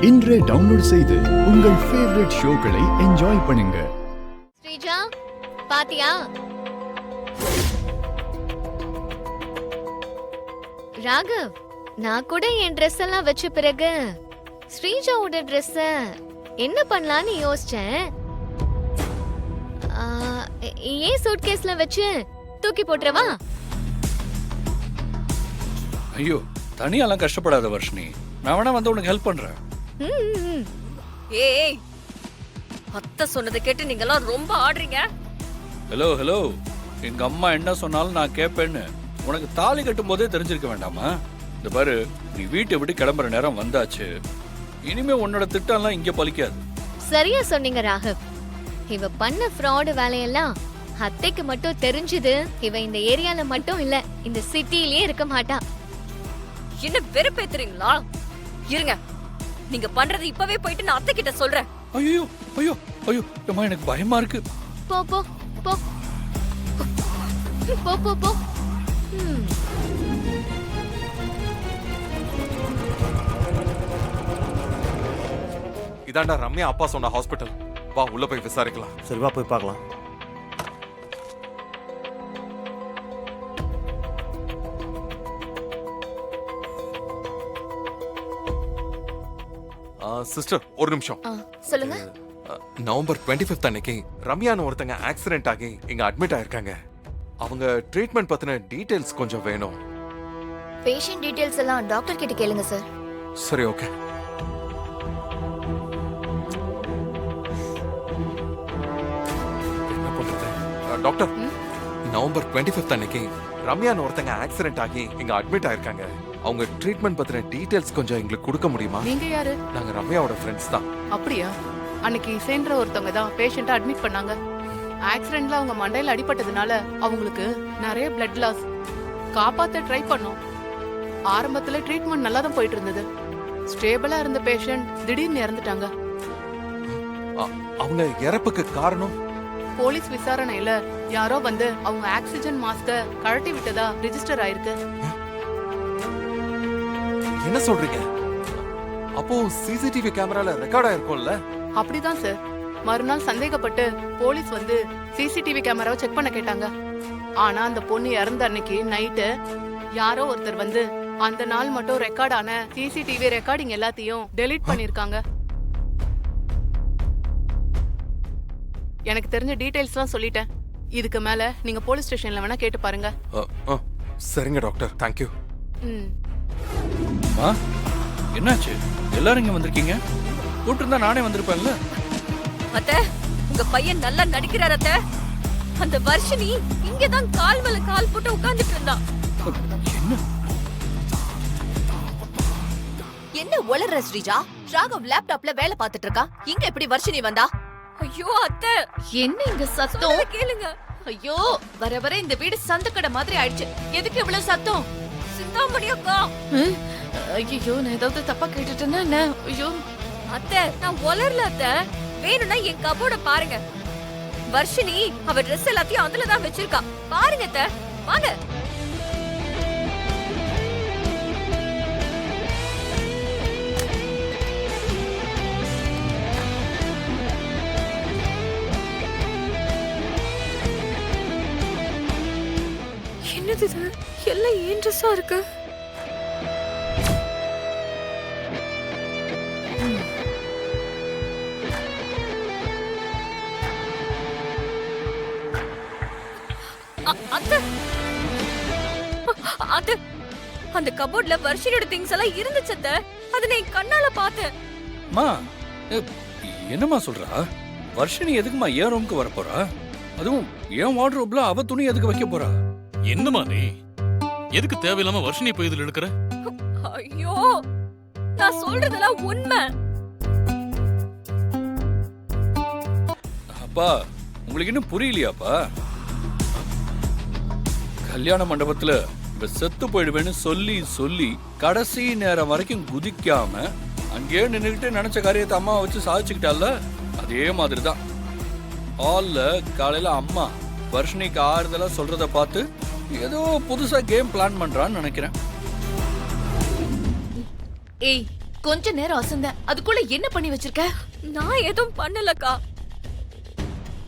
இன்றே டவுன்லோட் செய்து உங்கள் ஃபேவரட் ஷோக்களை என்ஜாய் பண்ணுங்க. ஸ்ரீஜா பாத்தியா? ராகவ், நான் கூட என் ட்ரெஸ் எல்லாம் வச்ச பிறகு ஸ்ரீஜாவோட ட்ரெஸ் என்ன பண்ணலான்னு யோசிச்சேன். ஏன் சூட்கேஸ்ல வச்சு தூக்கி போட்டுறவா? ஐயோ, தனியாலாம் கஷ்டப்படாத வர்ஷினி, நான் வேணா வந்து உனக்கு ஹெல்ப் பண்றேன். ஏய், அத்தை சொன்னதை கேட்டு நீங்கலாம் ரொம்ப ஆடுறீங்க. ஹலோ ஹலோ, எங்க அம்மா என்ன சொன்னாலும் நான் கேட்பேன்னு உனக்கு தாலி கட்டும் போதே தெரிஞ்சிருக்க வேண்டாமா? இந்த பாரு, நீ வீட்டை விட்டு கிளம்புற நேரம் வந்தாச்சு. இனிமே உன்னோட திட்டம்லாம் இங்க பலிக்காது. சரியா சொன்னீங்க ராகவ். இவ பண்ண ஃப்ராட் வேலையெல்லாம் அத்தைக்கு மட்டும் தெரிஞ்சது, இவ இந்த ஏரியால மட்டும் இல்ல, இந்த சிட்டிலேயே இருக்க மாட்டா. என்ன வெறுப்பேத்துறீங்களா? இருங்க, நீங்க பண்றது இப்பவே போயிட்டு நான் அத்தை கிட்ட சொல்றேன். ஐயோ ஐயோ ஐயோ, அம்மா எனக்கு பயமா இருக்கு. போ போ போ போ போ போ. இதாண்டா ரம்யா அப்பா சொன்ன ஹாஸ்பிட்டல். வா உள்ள போய் விசாரிக்கலாம். சரி வா போய் பார்க்கலாம். சிஸ்டர் ஒரு நிமிஷம். சொல்லுங்க. நவம்பர் 25 அன்னைக்கு ரம்யான்னு ஒருத்தங்க ஆக்சிடென்ட் ஆகி இங்க அட்மிட் ஆயிருக்காங்க. அவங்க ட்ரீட்மெண்ட் பத்தின டீடைல்ஸ் கொஞ்சம் வேணும். பேஷண்ட் டீடைல்ஸ் எல்லாம் டாக்டர் கிட்ட கேளுங்க சார். சரி, ஓகே. என்ன பண்றது? டாக்டர், நவம்பர் 25 அன்னைக்கு ரம்யான்னு ஒருத்தங்க ஆக்சிடென்ட் ஆகி இங்க அட்மிட் ஆயிருக்காங்க. அவங்க ட்ரீட்மெண்ட் பத்தின டீடைல்ஸ் கொஞ்சம் எங்களுக்கு கொடுக்க முடியுமா? நீங்க யாரு? நாங்க ரம்யாவோட ஃப்ரெண்ட்ஸ் தான். அப்படியா? அன்னைக்கு இசைன்ற ஒருத்தவங்க தான் பேஷண்ட்டை அட்மிட் பண்ணாங்க. ஆக்சிடென்ட்ல அவங்க மண்டையில அடிபட்டதுனால அவங்களுக்கு நிறைய பிளட் லாஸ். காப்பாத்த ட்ரை பண்ணோம். ஆரம்பத்துல ட்ரீட்மெண்ட் நல்லா தான் போயிட்டு இருந்தது. ஸ்டேபிளா இருந்த பேஷண்ட் திடீர்னு இறந்துட்டாங்க. அவங்க இறப்புக்கு காரணம்? போலீஸ் விசாரணையில யாரோ வந்து அவங்க ஆக்சிஜன் மாஸ்க கழட்டி விட்டதா ரிஜிஸ்டர் ஆயிருக்கு. என்ன சொல்றீங்க? அப்போ சிசிடிவி கேமரால ரெக்கார்ட் ஆயிருக்கும்ல? அப்படிதான் சார். மறுநாள் சந்தேகப்பட்டு போலீஸ் வந்து சிசிடிவி கேமராவை செக் பண்ண கேட்டாங்க. ஆனா அந்த பொண்ணு இறந்த அன்னைக்கு நைட்டு யாரோ ஒருத்தர் வந்து அந்த நாள் மட்டும் ரெக்கார்ட் ஆன சிசிடிவி ரெக்கார்டிங் எல்லாத்தையும் டெலீட் பண்ணிருக்காங்க. எனக்கு தெரிஞ்ச டீடைல்ஸ் எல்லாம் சொல்லிட்டேன். இதுக்கு மேல நீங்க போலீஸ் ஸ்டேஷன்ல வேணா கேட்டு பாருங்க. சரிங்க டாக்டர், தேங்க்யூ. என்னாச்சு? எல்லாரும் இங்க வந்திருக்கீங்க? கூட்டிருந்தா நானே வந்திருப்பேன்ல. அத்தை, உங்க பையன் நல்லா நடிக்கிறார் அத்தை. அந்த வர்ஷினி இங்கதான் கால் மேல கால் போட்டு உட்கார்ந்துட்டு இருந்தா. என்ன உளற ஸ்ரீஜா? ராகவ் லேப்டாப்ல வேலை பார்த்துட்டு இருக்கா. இங்க எப்படி வர்ஷினி வந்தா? ஐயோ அத்தை, என்ன இங்க சத்தம்? கேளுங்க. ஐயோ, வர வர இந்த வீடு சந்தக்கடை மாதிரி ஆயிடுச்சு. எதுக்கு இவ்வளவு சத்தம்? சிந்தாமணி அக்கா. ஐயோ, நான் ஏதாவது தப்பா கேட்டுட்டேன்னா என்ன? ஐயோ அத்தை, நான் உளறல அத்தை. வேணும்னா என் கபோர்ட பாருங்க. வர்ஷினி அவ ட்ரெஸ் எல்லாத்தையும் அதுலதான் வச்சிருக்கா. பாருங்க அத்தை, வாங்க. என்னது இது? எல்லாம் ஏன் ட்ரெஸ்ஸா இருக்கு? அந்த கபோர்ட்ல வர்ஷினியோட திங்ஸ் எல்லாம் இருந்துச்சு அத்தை. அத நான் கண்ணால பார்த்தேன். மா, என்னம்மா சொல்றா? வர்ஷினி எதுக்குமா என் ரூமுக்கு வர போறா? அதுவும் என் வார்ட்ரோப்ல அவ துணி எதுக்கு வைக்க போறா? என்னமா நீ எதுக்கு தேவையில்லாம வர்ஷினி போய் இதுல இழுக்கிற? ஐயோ, நான் சொல்றதெல்லாம் உண்மை. அப்பா, உங்களுக்கு இன்னும் புரியலையாப்பா? கல்யாண மண்டபத்துல செத்து போயிடுவேன்னு சொல்லி சொல்லி கடைசி நேரம் வரைக்கும் குதிக்காம அங்கேயே நின்றுகிட்டு நினைச்ச காரியத்தை அம்மா வச்சு சாதிச்சுக்கிட்டால, அதே மாதிரிதான் ஹால்ல காலையில அம்மா வர்ஷினிக்கு ஆறுதலா சொல்றத பார்த்து ஏதோ புதுசா கேம் பிளான் பண்றான்னு நினைக்கிறேன். ஏய், கொஞ்ச நேரம் அசந்த அதுக்குள்ள என்ன பண்ணி வச்சிருக்க? நான் எதுவும் பண்ணலக்கா.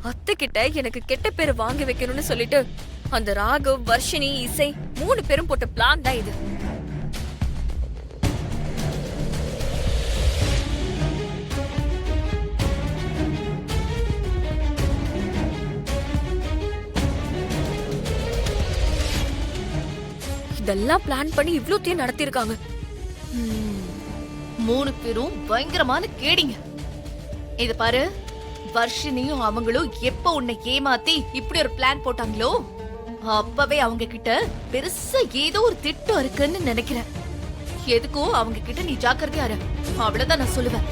அத்தை கிட்ட எனக்கு கெட்ட பேர் வாங்கி வைக்கணும்னு சொல்லிட்டு அந்த ராகவ், வர்ஷினி, இசை 3 பேரும் போட்ட பிளான் தான் இது. இதெல்லாம் பிளான் பண்ணி இவ்ளோத்தையும் நடத்திருக்காங்க. 3 பேரும் பயங்கரமான கேடிங்க. இது பாரு, வர்ஷினியும் அவங்களும் எப்ப உன்னை ஏமாத்தி இப்படி ஒரு பிளான் போட்டாங்களோ அப்பவே அவங்க கிட்ட பெருசா ஏதோ ஒரு திட்டம் இருக்குன்னு நினைக்கிறேன். எதுக்கும் அவங்க கிட்ட நீ ஜாக்கிரதையா இரு. அவ்வளவுதான் நான் சொல்லுவேன்.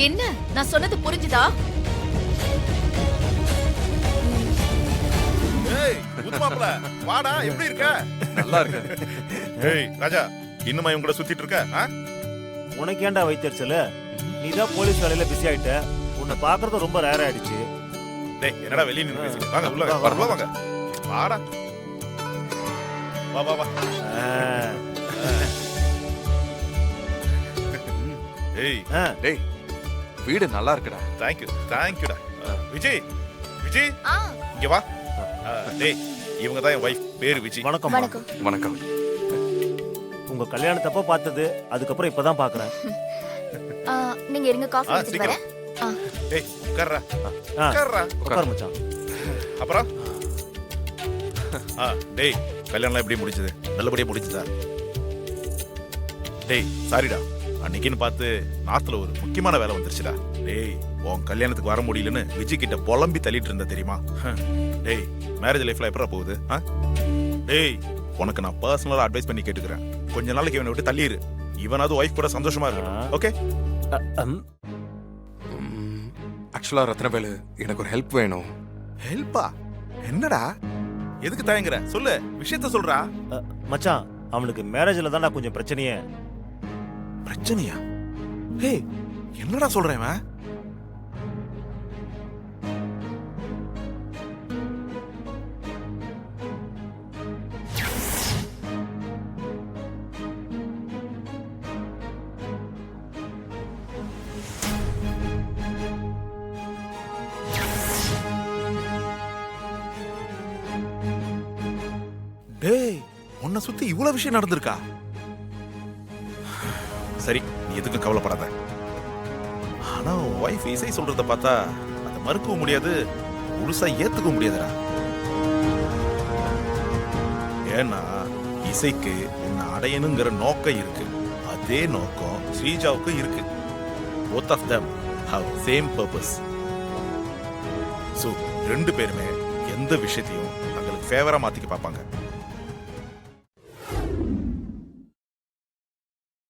என்ன நான் சொன்னது புரிஞ்சுதா? ஏய் புதுமாப்ள வாடா, எப்படி இருக்க? நல்லா இருக்கு. ஏய் ராஜா, இன்னுமா இவங்க கூட சுத்திட்டு இருக்க? உனக்கு ஏன்டா வைத்தறிச்சல? நீ தான் போலீஸ் வேலையில பிஸி ஆயிட்ட. உன்னை பாக்குறது ரொம்ப ரேர் ஆயிடுச்சு. டேய் என்னடா வெளிய நின்னு பேசிட்டு? வாங்க உள்ள வாங்க. வாடா. வா வா வா. ஏய் டேய் வீடு நல்லா இருக்குடா. தேங்க்யூடா. விஜய் விஜய் இங்க வா. டேய் இவங்க தான் என் வைஃப், பேரு விஜய். வணக்கம். வணக்கம். உங்க கல்யாணத்தப்ப பார்த்தது, அதுக்கப்புறம் இப்பதான் பாக்குறேன். நீங்க இருங்க, காஃபி எடுத்துட்டு வரேன். டேய் உட்கார்றா. உட்கார்றா. உட்கார் மச்சான். அப்புறம் டேய் கல்யாணம் எப்படி முடிஞ்சது? நல்லபடியா முடிஞ்சதா? டேய் சாரிடா, அன்னைக்குன்னு பார்த்து நாத்துல ஒரு முக்கியமான வேலை வந்துருச்சுடா. டேய் உன் கல்யாணத்துக்கு வர முடியலன்னு விஜய் கிட்ட புலம்பி தள்ளிட்டு இருந்த தெரியுமா? டேய் மேரேஜ் லைஃப்ல எப்படா போகுது? டேய் உனக்கு நான் பர்சனலா அட்வைஸ் பண்ணி கேட்டுக்கிறேன். கொஞ்ச நாளைக்கு இவனை விட்டு தள்ளிடு. இவனாவது ஒய்ஃப் கூட சந்தோஷமா இருக்கணும். ஓகே? ஆக்சுவலா ரத்னவேலு, எனக்கு ஒரு ஹெல்ப் வேணும். ஹெல்ப்பா? என்னடா? எதுக்கு தயங்குற? சொல்லு, விஷயத்த சொல்றா. மச்சான், அவனுக்கு மேரேஜ்ல தான்டா கொஞ்சம் பிரச்சனையே. பிரச்சனையா? ஹே என்னடா சொல்றேன் இவன்? டேய் உன்னை சுத்தி இவ்வளவு விஷயம் நடந்திருக்கா? சரி, நீ எதுக்கும் கவலைப்படாத. ஆனா ஒய்ஃப் இசை சொல்றத பார்த்தா அதை மறுக்கவும் முடியாது, முழுசா ஏத்துக்கவும் முடியாதுடா. ஏன்னா இசைக்கு உன்னை அடையணுங்கிற நோக்கம் இருக்கு. அதே நோக்கம் ஸ்ரீஜாவுக்கு இருக்கு. both of them have same purpose. So 2 பேருமே எந்த விஷயத்தையும் தங்களுக்கு ஃபேவரா மாத்திக்க பார்ப்பாங்க.